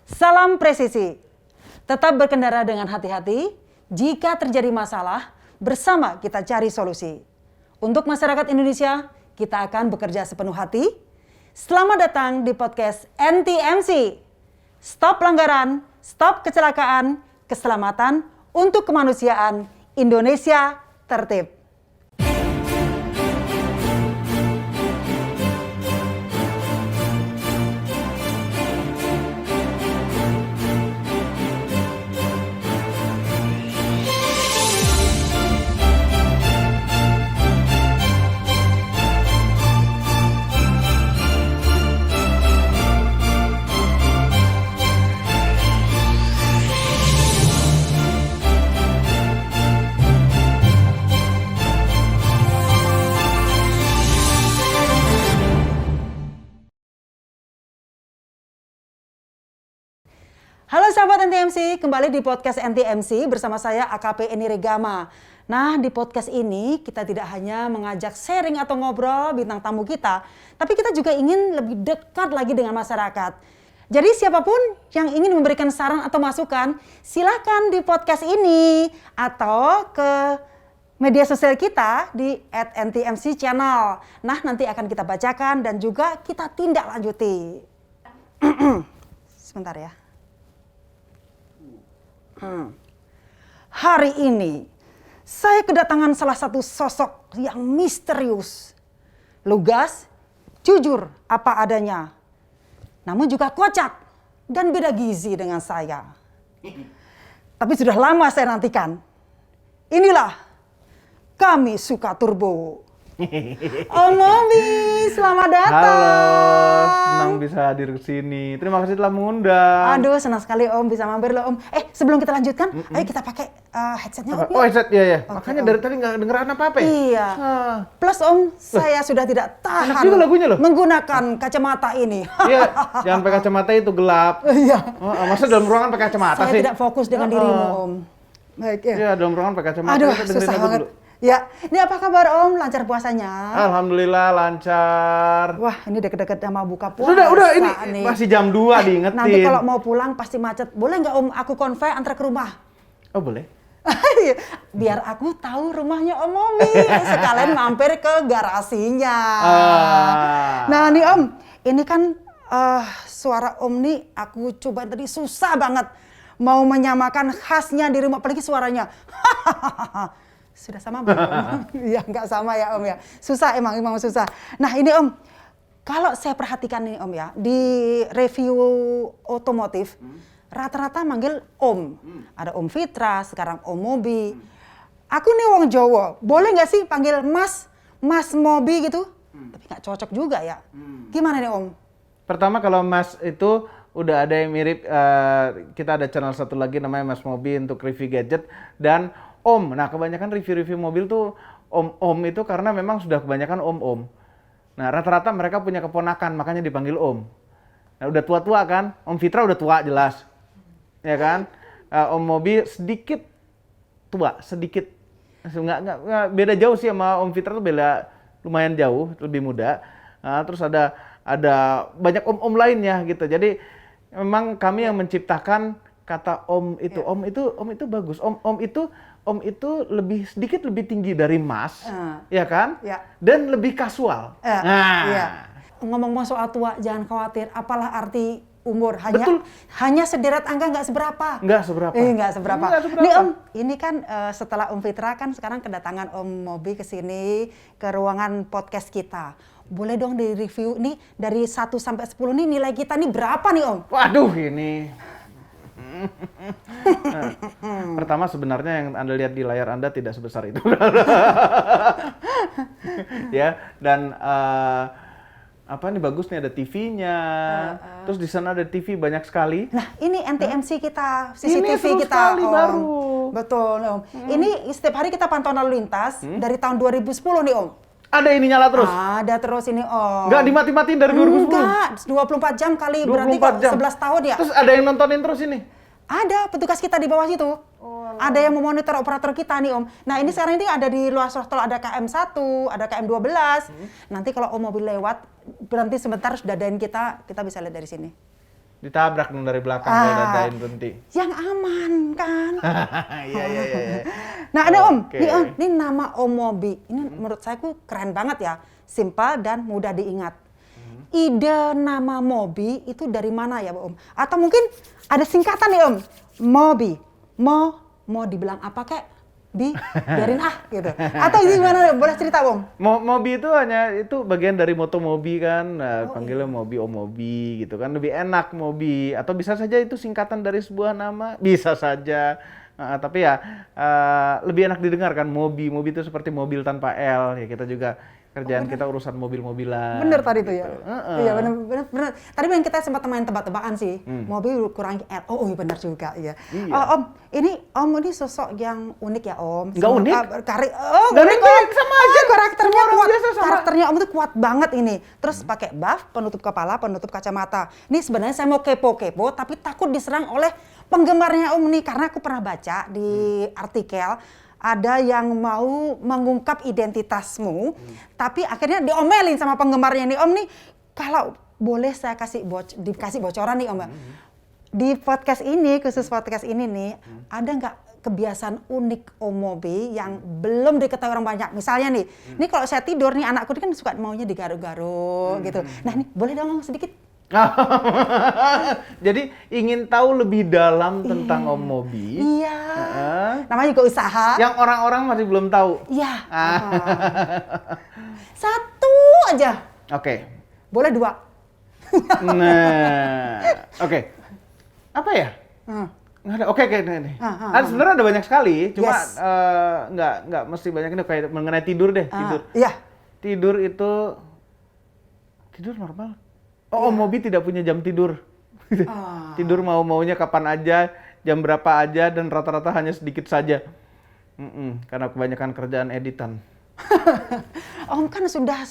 Salam presisi. Tetap berkendara dengan hati-hati. Jika terjadi masalah, bersama kita cari solusi. Untuk masyarakat Indonesia, kita akan bekerja sepenuh hati. Selamat datang di podcast NTMC. Stop pelanggaran, stop kecelakaan, keselamatan untuk kemanusiaan. Indonesia tertib. Halo sahabat NTMC, kembali di podcast NTMC bersama saya AKP Eni Regama. Nah, di podcast ini kita tidak hanya mengajak sharing atau ngobrol bintang tamu kita, tapi kita juga ingin lebih dekat lagi dengan masyarakat. Jadi siapapun yang ingin memberikan saran atau masukan, silakan di podcast ini atau ke media sosial kita di @ntmc channel. Nah, nanti akan kita bacakan dan juga kita tindak lanjuti. Sebentar ya. Hari ini saya kedatangan salah satu sosok yang misterius, lugas, jujur apa adanya, namun juga kocak dan beda gizi dengan saya. Tapi sudah lama saya nantikan. Inilah Kami Suka Turbo. Om Mobi, selamat datang. Halo, senang bisa hadir ke sini. Terima kasih telah mengundang. Aduh, senang sekali Om bisa mampir loh Om. Sebelum kita lanjutkan, ayo kita pakai headsetnya Om. Oh, headset ya. Okay, Makanya Om. dari tadi nggak dengeran apa-apa ya? Iya. Plus Om, saya sudah tidak tahan enak juga lagunya loh. menggunakan kacamata ini. Iya, jangan pakai kacamata itu gelap. Iya. Masa dalam ruangan pakai kacamata Saya sih? tidak fokus dengan dirimu Om. Baik ya. Iya, dalam ruangan pakai kacamata. Aduh, Kita dengerin susah lagu banget. dulu. Ya, ini apa kabar Om? Lancar puasanya? Alhamdulillah lancar. Wah, ini deket-deket sama buka puasa. Udah ini nih. masih jam 2 diingetin. Nanti kalau mau pulang pasti macet. Boleh nggak Om aku konvoy antar ke rumah? Oh, boleh. Biar aku tahu rumahnya Om Momi. Sekalian mampir ke garasinya. Nah nih Om, ini kan suara Om nih aku coba tadi susah banget. Mau menyamakan khasnya dirimu, apalagi suaranya. Sudah sama belum? Ya nggak sama ya Om ya. Susah emang susah. Nah ini Om, kalau saya perhatikan nih Om ya, di review otomotif, rata-rata manggil Om. Ada Om Fitra, sekarang Om Mobi. Aku nih wong Jawa, boleh nggak sih panggil Mas Mobi gitu? Tapi nggak cocok juga ya. Gimana nih Om? Pertama kalau Mas itu udah ada yang mirip, kita ada channel satu lagi namanya Mas Mobi untuk review gadget dan Om. Nah kebanyakan review-review mobil tuh Om itu karena memang sudah kebanyakan Om. Nah rata-rata mereka punya keponakan makanya dipanggil Om. Nah udah tua-tua kan, Om Fitra udah tua jelas, ya kan? Om Mobi sedikit tua, sedikit nggak beda jauh sih sama Om Fitra tuh beda lumayan jauh, lebih muda. Nah, terus ada banyak om lainnya gitu. Jadi memang kami yang menciptakan kata Om itu. Om itu bagus. Om itu sedikit lebih tinggi dari Mas, ya kan? Ya. Dan lebih kasual. Iya. Ngomong-ngomong soal tua, jangan khawatir. Apalah arti umur? Betul. Hanya sederet angka nggak seberapa. Nggak seberapa. Nggak seberapa. Nih Om, ini kan setelah Om Fitra kan sekarang kedatangan Om Mobi ke sini ke ruangan podcast kita. Boleh dong di review nih dari 1 sampai 10 nih nilai kita nih berapa nih Om? Waduh ini. Pertama sebenarnya yang Anda lihat di layar Anda tidak sebesar itu. Ya, dan apa nih bagus nih ada TV-nya. Terus di sana ada TV banyak sekali. Nah, ini NTMC kita, Ini CCTV seru kita sekali, Om. baru. Betul Om. Ini setiap hari kita pantau lalu lintas dari tahun 2010 nih Om. Ada ini nyala terus? Ada terus ini Om. Nggak dimati-matiin dari 2010? Enggak, 24 jam kali berarti 24 jam. 11 tahun ya. Terus ada yang nontonin terus ini? Ada petugas kita di bawah situ. Ada yang memonitor operator kita nih Om. Nah ini sekarang ini ada di luar tol ada KM1, ada KM12. Nanti kalau Om mobil lewat, berhenti sebentar sudah dadain kita bisa lihat dari sini. Ditabrak dong dari belakang kayak dadain berhenti. Yang aman kan? Iya. Nah, ini Om, Oke. ini nama Om Mobi. Ini menurut saya keren banget ya, simpel dan mudah diingat. Ide nama Mobi itu dari mana ya, Om? Atau mungkin ada singkatan nih Om, Mobi. Mau dibilang apa kek? Biarin gitu. Atau gimana? Boleh cerita Om? Mobi itu hanya itu bagian dari moto Mobi kan, panggilnya Mobi Om Mobi gitu kan, lebih enak Mobi. Atau bisa saja itu singkatan dari sebuah nama, bisa saja. Tapi ya lebih enak didengar kan Mobi. Mobi itu seperti mobil tanpa L. Ya kita juga kerjaan kita urusan mobil-mobilan. Bener tadi gitu. tuh ya. Iya bener. Tadi yang kita sempat main tebak-tebakan sih. Mobil kurang L. Oh iya benar juga ya. Iya. Om ini sosok yang unik ya Om. Nggak unik? Nggak unik Om. Sama aja. Karakternya Semua orang kuat. biasa sama. Karakternya Om itu kuat banget ini. Terus pakai buff, penutup kepala, penutup kacamata. Ini sebenarnya saya mau kepo-kepo tapi takut diserang oleh penggemarnya Om nih karena aku pernah baca di artikel ada yang mau mengungkap identitasmu, tapi akhirnya diomelin sama penggemarnya nih Om nih. Kalau boleh saya dikasih bocoran nih Om, di podcast ini, khusus podcast ini nih, ada nggak kebiasaan unik Om Mobi yang belum diketahui orang banyak? Misalnya nih, ini kalau saya tidur nih anakku kan suka maunya digaruk-garuk gitu. Nah ini boleh dong sedikit. Jadi ingin tahu lebih dalam tentang Om Mobi. Iya. Namanya juga usaha. Yang orang-orang masih belum tahu. Iya. Satu aja. Oke. Boleh dua. Nah, oke. Apa ya? Nggak ada. Oke, ini. Sebenarnya ada banyak sekali, cuma Yes. nggak mesti banyak ini kayak mengenai tidur deh. Tidur. Iya. Tidur normal. Oh, Om Mobi tidak punya jam tidur. Tidur mau-maunya kapan aja, jam berapa aja, dan rata-rata hanya sedikit saja. Karena kebanyakan kerjaan editan. Om kan sudah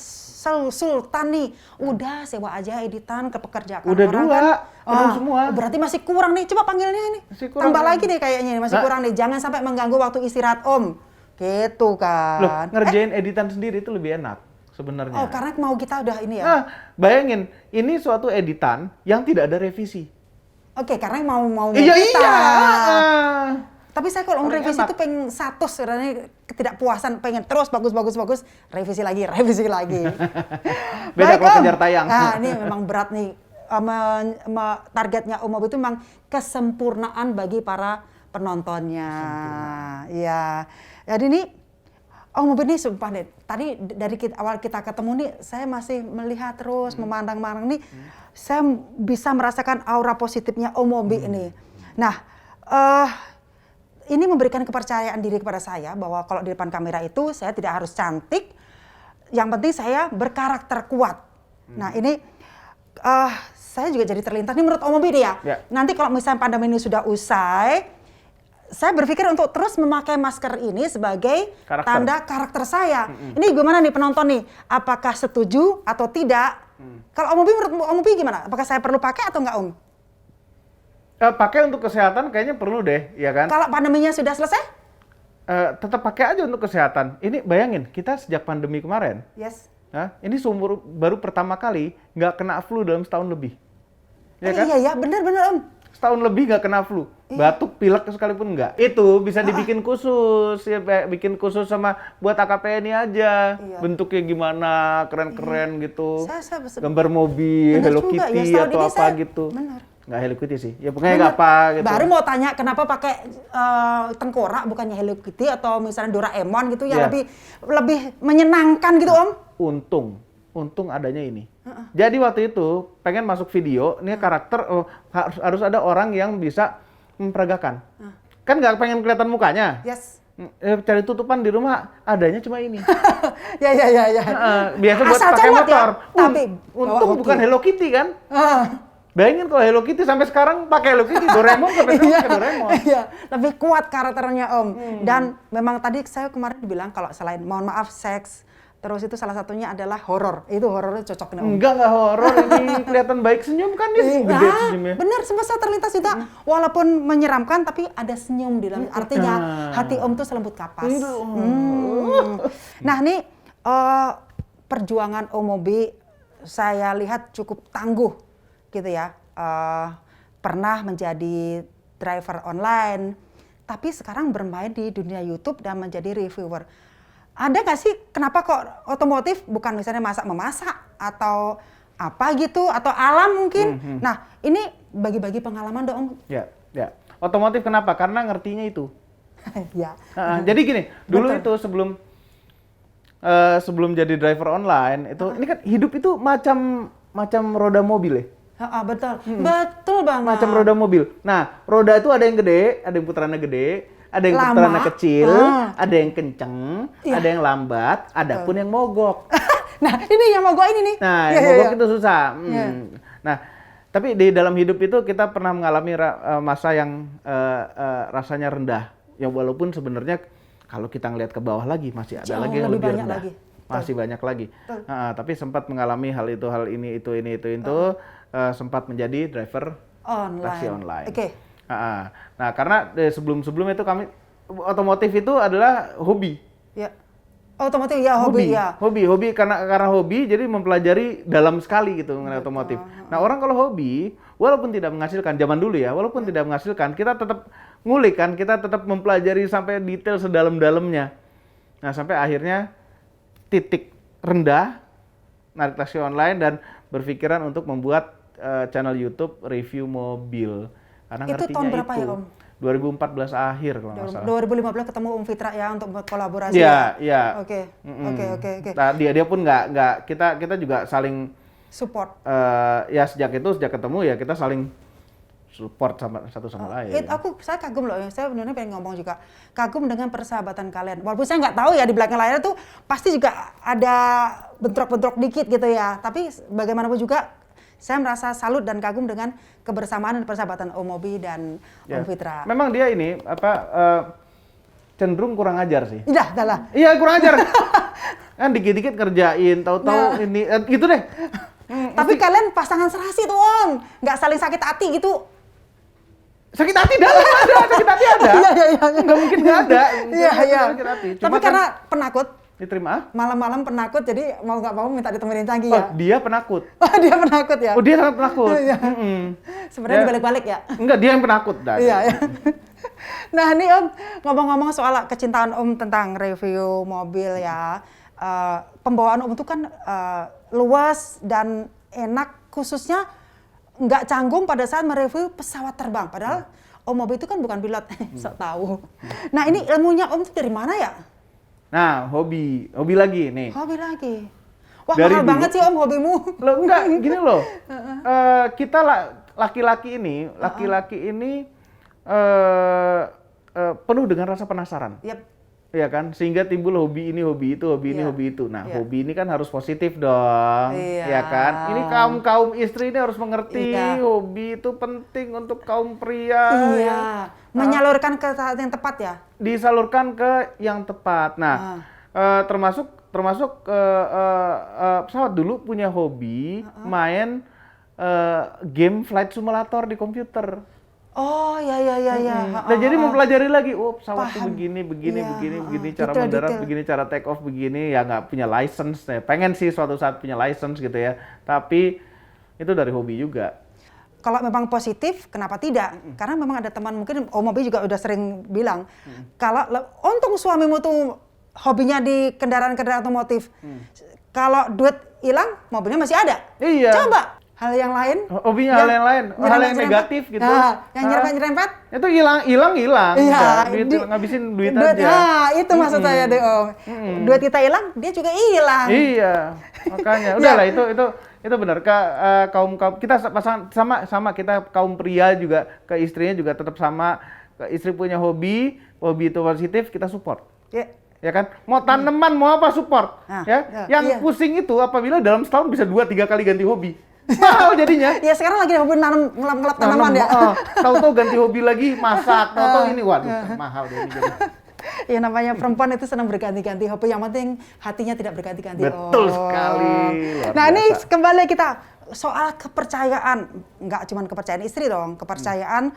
sultan nih, udah sewa aja editan ke pekerjaan Udah orang dua, kan. penuh semua. Berarti masih kurang nih, coba panggilnya ini. Masih kurang. Tambah lagi deh kayaknya, masih kurang nih. Jangan sampai mengganggu waktu istirahat Om. Gitu kan. Loh, ngerjain editan sendiri itu lebih enak sebenarnya. Oh, karena mau kita udah ini ya. Nah, bayangin, ini suatu editan yang tidak ada revisi. Oke, karena mau Iya. kita. Tapi saya kalau Paling revisi enak. itu pengen karena ketidakpuasan, pengen terus bagus, revisi lagi. Beda Baik, kalau Om. kejar tayang. Nah, ini memang berat nih. Targetnya Om Mobi itu memang kesempurnaan bagi para penontonnya. Iya. Jadi ini Om Mobi ini sumpah deh. Tadi dari awal kita ketemu nih, saya masih melihat terus, memandang-mandang nih. Saya bisa merasakan aura positifnya Om Mobi ini. Nah, ini memberikan kepercayaan diri kepada saya bahwa kalau di depan kamera itu saya tidak harus cantik, yang penting saya berkarakter kuat. Nah ini saya juga jadi terlintas nih menurut Om Mobi nih ya. Nanti kalau misalnya pandemi ini sudah usai, saya berpikir untuk terus memakai masker ini sebagai tanda karakter saya. Ini gimana nih penonton nih? Apakah setuju atau tidak? Kalau Om Mobi, menurut Om Mobi gimana? Apakah saya perlu pakai atau enggak Om? Pakai untuk kesehatan kayaknya perlu deh, ya kan? Kalau pandeminya sudah selesai? Tetap pakai aja untuk kesehatan. Ini bayangin, kita sejak pandemi kemarin, ini baru pertama kali nggak kena flu dalam setahun lebih. Ya kan? Iya, benar Om. Setahun lebih nggak kena flu. Batuk, pilek sekalipun nggak. Itu bisa dibikin khusus, ya bikin khusus sama buat AKP ini aja. Bentuknya gimana, keren-keren gitu. Gambar mobil, Hello Kitty atau apa gitu. Benar. Nggak Hello Kitty sih, ya pokoknya nggak apa gitu. Baru mau tanya kenapa pakai tengkorak bukannya Hello Kitty atau misalnya Doraemon gitu yang lebih menyenangkan gitu Om. Untung adanya ini. Jadi waktu itu pengen masuk video, ini karakter harus ada orang yang bisa memperagakan. Kan nggak pengen kelihatan mukanya. Cari tutupan di rumah adanya cuma ini. Ya. Biasa buat pakai motor. Tapi untung bukan Hello Kitty kan. Bayangin kalau Hello Kitty sampai sekarang pakai Hello Kitty, Doraemon sampai sekarang pakai Doraemon. Iya, lebih kuat karakternya Om. Dan memang tadi saya kemarin bilang kalau selain mohon maaf seks, terus itu salah satunya adalah horor. Itu horornya cocok nih Om. Enggak horor, ini kelihatan baik senyum kan dia gede senyumnya. Bener, sempat saya terlintas juga. Walaupun menyeramkan tapi ada senyum di dalam. Artinya hati Om tuh selembut kapas. Nah ini perjuangan Om Mobi saya lihat cukup tangguh gitu ya. pernah menjadi driver online, tapi sekarang bermain di dunia YouTube dan menjadi reviewer. Ada nggak sih kenapa kok otomotif bukan misalnya masak-memasak atau apa gitu atau alam mungkin? Nah ini bagi-bagi pengalaman dong Om. Ya, ya. Otomotif kenapa? Karena ngertinya itu. Ya. Jadi gini, dulu Betul. itu sebelum jadi driver online itu, ini kan hidup itu macam roda mobil ya. Betul, betul banget. Macam roda mobil. Nah, roda itu ada yang gede, ada yang putarannya gede, ada yang Lama. putarannya kecil, ada yang kenceng, Iya. ada yang lambat, ada pun yang mogok. Nah ini yang mau gue ini nih. Nah, Iya, yang iya, mogok iya. itu susah. Iya. Nah, tapi di dalam hidup itu kita pernah mengalami masa yang rasanya rendah. Ya walaupun sebenarnya kalau kita ngelihat ke bawah lagi masih ada Jauh lagi yang lebih lebih banyak rendah. lagi. Masih banyak lagi. Tapi sempat mengalami hal ini, itu. Sempat menjadi driver taksi online. Oke. Nah, karena sebelum-sebelum itu kami otomotif itu adalah hobi. Ya. Otomotif ya hobi ya. Hobi karena hobi jadi mempelajari dalam sekali gitu mengenai otomotif. Nah, orang kalau hobi walaupun tidak menghasilkan zaman dulu ya, walaupun tidak menghasilkan, kita tetap ngulik kan, kita tetap mempelajari sampai detail sedalam-dalamnya. Nah, sampai akhirnya titik rendah narik taksi online dan berpikiran untuk membuat channel YouTube review mobil. Karena Itu ngertinya tahun berapa itu. ya, Om? 2014 akhir kalau nggak salah. 2015 ketemu Om Fitra ya untuk berkolaborasi. Iya, iya. Oke. Nah, dia pun nggak kita juga saling Support. ya sejak ketemu ya kita saling support satu sama lain. Saya kagum loh, saya benar-benar pengen ngomong juga kagum dengan persahabatan kalian. Walaupun saya nggak tahu ya di belakang layar tuh pasti juga ada bentrok-bentrok dikit gitu ya. Tapi bagaimanapun juga saya merasa salut dan kagum dengan kebersamaan dan persahabatan Om Mobi dan Om Fitra. Memang dia ini cenderung kurang ajar sih. Dah lah. Iya kurang ajar. Kan dikit-dikit kerjain, tahu-tahu ini gitu deh. Tapi kalian pasangan serasi tuh Om, nggak saling sakit hati gitu. Sakit hati dalam ada, sakit hati ada. Iya. Nggak mungkin nggak ada. Iya. Sakit hati. Tapi karena penakut, diterima. malam-malam penakut, jadi mau nggak mau minta ditemenin Canggi ya. Dia penakut. Dia penakut ya. Oh dia sangat penakut. Iya. Sebenarnya dibalik-balik ya. Enggak, dia yang penakut. Iya. Nah ini Om, ngomong-ngomong soal kecintaan Om tentang review mobil ya. Pembawaan Om itu kan luas dan enak, khususnya nggak canggung pada saat mereview pesawat terbang. Padahal Om Mobi itu kan bukan pilot, sok tahu. Nah ini ilmunya Om itu dari mana ya? Nah, hobi lagi nih. Hobi lagi. Wah Dari mahal dulu. banget sih Om hobimu. Loh enggak, gini loh. Kita laki-laki ini penuh dengan rasa penasaran. Yap. Iya kan? Sehingga timbul hobi ini, hobi itu, hobi ini, Iya. hobi itu. Nah, Iya. hobi ini kan harus positif dong. Iya. Ya kan? Ini kaum istri ini harus mengerti Iya. hobi itu penting untuk kaum pria. Iya. Menyalurkan ke saat yang tepat ya. Disalurkan ke yang tepat. Nah, termasuk pesawat dulu punya hobi main game flight simulator di komputer. Oh ya. Nah, jadi mempelajari lagi, pesawat Paham. tuh begini Iya, cara detail, mendarat, detail. begini cara take off, begini ya nggak punya license. Ya. Pengen sih suatu saat punya license gitu ya. Tapi itu dari hobi juga. Kalau memang positif, kenapa tidak? Karena memang ada teman, mungkin Om Mobi juga udah sering bilang, kalau untung suamimu tuh hobinya di kendaraan-kendaraan otomotif. Kalau duit hilang, mobilnya masih ada. Iya. Coba hal yang lain. Hobinya hal yang lain, hal yang negatif gitu. Nah, yang nyerempet-nyerempet. Itu hilang. Iya, Ngabisin duit aja. Nah, itu maksud saya deh Om. Duit kita hilang, dia juga hilang. Iya, makanya udahlah itu benar. Kaum kita sama kita kaum pria juga ke istrinya juga tetap sama. Ke istri punya hobi itu positif, kita support. Ya. Ya kan? Mau tanaman mau apa support. Nah, Ya. iya. Yang pusing itu apabila dalam setahun bisa 2-3 kali ganti hobi. Mahal jadinya. Ya sekarang lagi hobi ngelap tanaman ya. Tahu-tahu ganti hobi lagi masak, tahu-tahu ini waduh mahal jadi. Ya namanya perempuan itu senang berganti-ganti hobi, yang penting hatinya tidak berganti-ganti. Betul sekali. Luar Nah ini biasa. kembali kita soal kepercayaan, nggak cuma kepercayaan istri dong, kepercayaan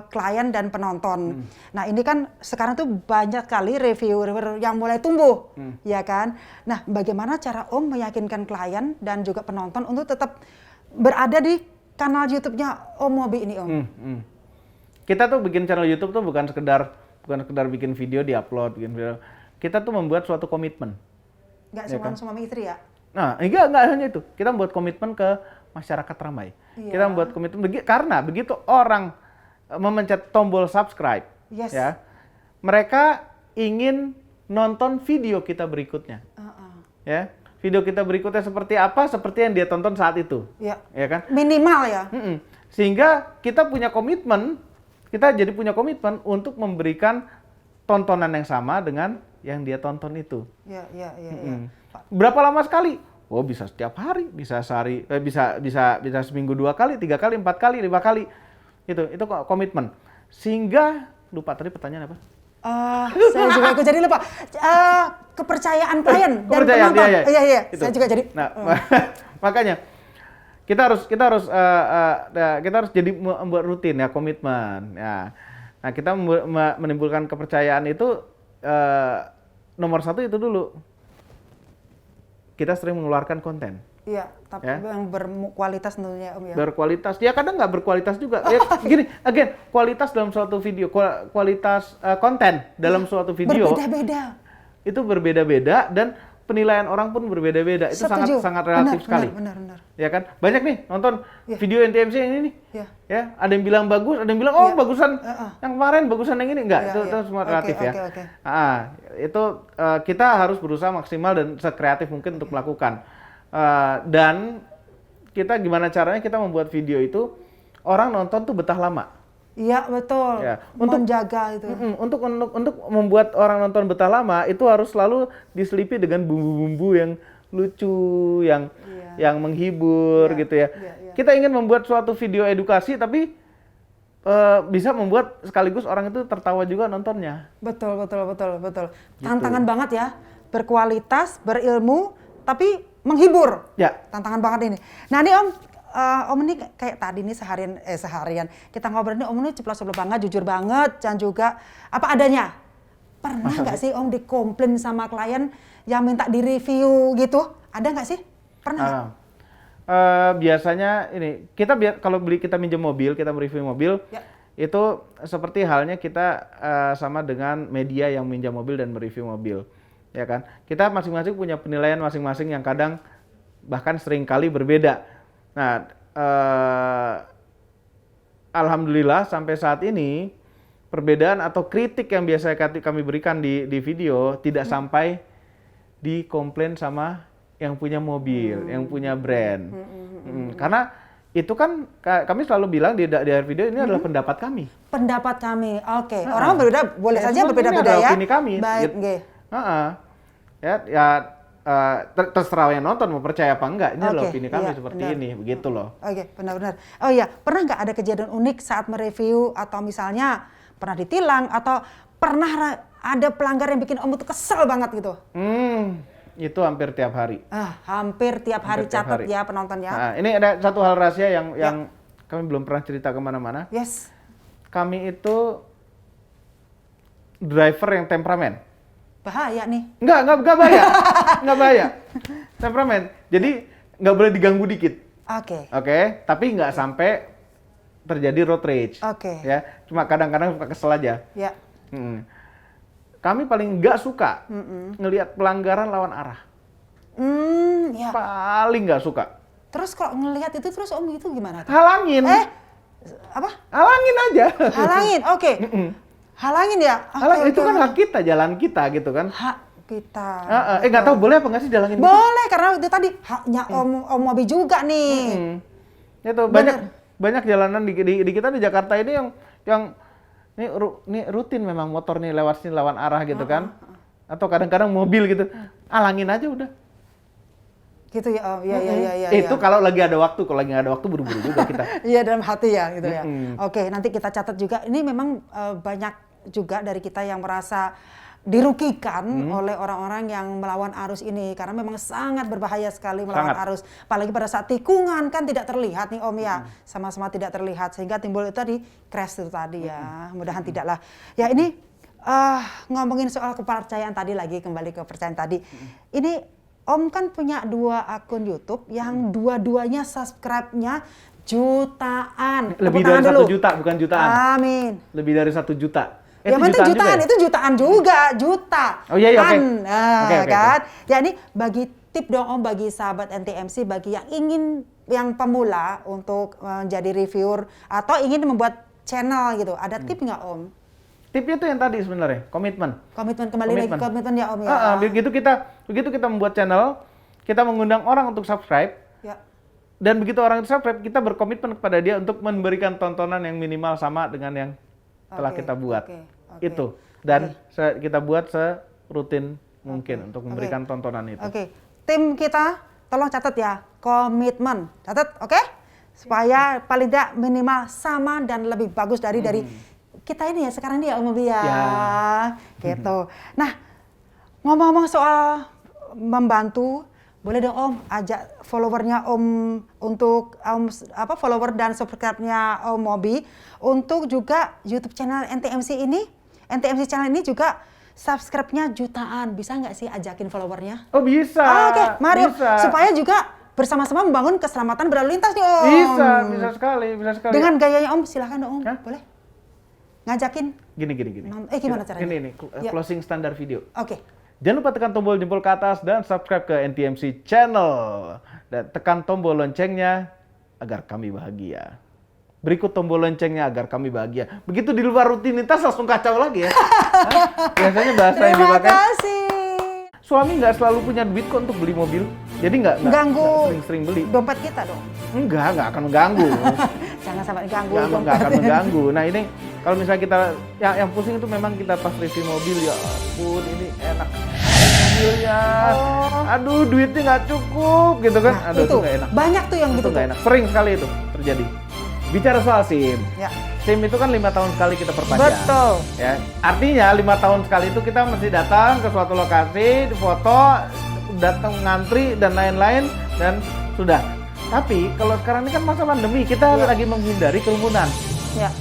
klien dan penonton. Nah ini kan sekarang tuh banyak kali reviewer yang mulai tumbuh, ya kan. Nah bagaimana cara Om meyakinkan klien dan juga penonton untuk tetap berada di kanal YouTube-nya Om Mobi ini, Om? Kita tuh bikin channel YouTube tuh bukan sekedar bikin video diupload, bikin video. Kita tuh membuat suatu komitmen. Nggak Ya cuma kan? suami istri ya? Nah, enggak hanya itu. Kita membuat komitmen ke masyarakat ramai. Iya. Kita membuat komitmen karena begitu orang memencet tombol subscribe, Yes. ya, mereka ingin nonton video kita berikutnya. Ya, video kita berikutnya seperti apa? Seperti yang dia tonton saat itu. Ya. Ya kan? Minimal ya? Sehingga kita punya komitmen, kita jadi punya komitmen untuk memberikan tontonan yang sama dengan yang dia tonton itu. Ya. Berapa lama sekali? Oh, bisa setiap hari, bisa sehari, bisa seminggu 2 kali, 3 kali, 4 kali, 5 kali. Itu komitmen. Sehingga lupa tadi pertanyaan apa? Saya juga ikut jadi lupa. Kepercayaan klien dan Kepercayaan, penonton. iya. Iya. Itu. Saya juga jadi. Nah, makanya kita harus jadi membuat rutin ya, komitmen. Ya. Nah, kita menimbulkan kepercayaan itu nomor 1 itu dulu. Kita sering mengeluarkan konten. Iya, tapi Ya. yang berkualitas tentunya, Om ya. Berkualitas. Ya kadang nggak berkualitas juga. Ya, gini, again, kualitas dalam suatu video, kualitas konten dalam suatu video Berbeda-beda. itu berbeda-beda dan penilaian orang pun berbeda-beda. Itu Setuju. sangat relatif sekali. Benar. Ya kan? Banyak nih nonton Ya. video NTMC yang ini nih. Ya. Ya, ada yang bilang bagus, ada yang bilang Ya. bagusan yang kemarin, bagusan yang ini enggak. Ya, Itu semua Oke, relatif ya. oke. Itu kita harus berusaha maksimal dan sekreatif mungkin untuk melakukan. Dan kita gimana caranya kita membuat video itu orang nonton tuh betah lama. Iya, betul. Ya, Menjaga itu. Untuk membuat orang nonton betah lama itu harus selalu diselipi dengan bumbu-bumbu yang lucu, yang menghibur Iya, gitu ya. iya. Kita ingin membuat suatu video edukasi tapi bisa membuat sekaligus orang itu tertawa juga nontonnya. Betul. Gitu. Tantangan banget ya. Berkualitas, berilmu, tapi menghibur. Ya. Tantangan banget ini. Nah, ini Om ini kayak tadi nih seharian kita ngobrol ini, Om ini ceplos-ceplos banget, jujur banget, dan juga apa adanya. Pernah nggak sih Om dikomplain sama klien yang minta di-review gitu? Ada nggak sih? Pernah nggak? Biasanya ini kalau kita minjem mobil, kita mereview mobil, Ya. itu seperti halnya kita sama dengan media yang minjam mobil dan mereview mobil, ya kan? Kita masing-masing punya penilaian masing-masing yang kadang bahkan sering kali berbeda. Nah, alhamdulillah sampai saat ini perbedaan atau kritik yang biasa kami berikan di video tidak sampai dikomplain sama yang punya mobil, yang punya brand. Karena itu kan kami selalu bilang di akhir video ini adalah pendapat kami. Pendapat kami, oke. Orang berbeda, boleh saja Cuma berbeda-beda ini adalah ya. opini kami. Baik, Gitu. nggih. Terserah yang nonton mau percaya apa enggak. Ini adalah Oke, opini kami iya, seperti benar. ini, begitu loh. Oke, benar-benar. Oh iya, pernah nggak ada kejadian unik saat mereview atau misalnya pernah ditilang atau pernah ada pelanggar yang bikin Om itu kesel banget gitu? Itu hampir tiap hari. Hampir tiap hari Hampir tiap catat hari. ya penonton ya. Nah, ini ada satu hal rahasia yang kami belum pernah cerita kemana-mana. Yes. Kami itu driver yang temperamen. Bahaya nih. Enggak bahaya. Enggak bahaya. Temperamen. Jadi nggak boleh diganggu dikit. Oke. Oke, tapi nggak sampai terjadi road rage. Oke. Ya, cuma kadang-kadang suka kesel aja. Ya. Kami paling nggak suka ngelihat pelanggaran lawan arah. Ya. Paling nggak suka. Terus kalau ngelihat itu terus Om itu gimana tuh? Halangin. Apa? Halangin aja. Halangin. Oke. Halangin ya. Halangin, itu kan hak kita, jalan kita gitu kan. Hak kita. Nggak tahu boleh apa nggak sih jalangin? Boleh, karena itu tadi haknya Om Mobi juga nih. Itu banyak jalanan di kita di Jakarta ini yang ini rutin memang motor nih lewat sini lawan arah gitu kan. Atau kadang-kadang mobil gitu. Halangin aja udah. Gitu ya, Om. Iya. Itu kalau lagi ada waktu, kalau lagi nggak ada waktu buru-buru juga kita. Iya, dalam hati ya gitu ya. Oke, nanti kita catat juga. Ini memang banyak juga dari kita yang merasa dirugikan oleh orang-orang yang melawan arus ini, karena memang sangat berbahaya sekali melawan arus, apalagi pada saat tikungan kan tidak terlihat nih Om ya, sama-sama tidak terlihat sehingga timbul itu tadi crash itu tadi ya. Mudahan tidaklah. Ya ini ngomongin soal kepercayaan tadi lagi, kembali ke kepercayaan tadi. Ini Om kan punya 2 akun YouTube yang dua-duanya subscribe-nya jutaan. Lebih Tepuk dari tangan 1 dulu. juta, bukan jutaan. Amin. Lebih dari 1 juta. Yang penting jutaan, juga ya? itu jutaan juga, juta. Oh iya, oke. Kan? Nah, Oke. kan? Ya ini bagi tip dong Om, bagi sahabat NTMC, bagi yang ingin, yang pemula untuk menjadi reviewer atau ingin membuat channel gitu. Ada tip nggak Om? Tipnya tuh yang tadi sebenarnya, komitmen. Komitmen, kembali lagi komitmen ya Om ya. Begitu kita membuat channel, kita mengundang orang untuk subscribe, Ya. dan begitu orang itu subscribe, kita berkomitmen kepada dia untuk memberikan tontonan yang minimal sama dengan yang telah Oke, kita buat. oke. Itu. Dan kita buat serutin mungkin untuk memberikan tontonan itu. Oke. Tim kita tolong catat ya, komitmen. Catat, oke? Supaya paling tidak minimal sama dan lebih bagus dari kita ini ya sekarang dia Om Mobi ya. Gitu. Nah, ngomong-ngomong soal membantu, boleh dong Om ajak followernya Om untuk follower dan subscribe-nya Om Mobi untuk juga YouTube channel NTMC ini. NTMC channel ini juga subscribe-nya jutaan. Bisa nggak sih ajakin followernya? Oh bisa. Oke, mari bisa. supaya juga bersama-sama membangun keselamatan berlalu lintas nih Om. Bisa sekali. Dengan gayanya Om, silahkan dong Om, Hah? boleh? Ngajakin? Gini. Gimana caranya? Ini Ya. closing standar video. Oke. Jangan lupa tekan tombol jempol ke atas dan subscribe ke NTMC Channel. Dan tekan tombol loncengnya agar kami bahagia. Berikut tombol loncengnya agar kami bahagia. Begitu di luar rutinitas langsung kacau lagi ya. Hah? Biasanya bahasa yang Terima dipakai. kasih. Suami nggak selalu punya duit kok untuk beli mobil. Jadi nggak Ganggu sering-sering beli. dompet kita dong. Nggak akan mengganggu. Jangan sampai ganggu Nggak akan mengganggu. Nah ini kalau misalnya kita yang pusing itu memang kita pas review mobil, ya ampun ini enak mobilnya. Aduh duitnya nggak cukup gitu kan. Nah, Aduh itu nggak enak. banyak tuh yang Itu gitu nggak tuh. enak. Sering sekali itu terjadi. Bicara soal SIM. Ya. SIM itu kan 5 tahun sekali kita perpanjang. Betul. Ya, artinya 5 tahun sekali itu kita mesti datang ke suatu lokasi, foto, datang ngantri dan lain-lain dan sudah. Tapi kalau sekarang ini kan masa pandemi, kita lagi menghindari kerumunan. Ya.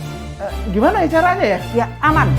Gimana ya caranya ya? Ya, aman.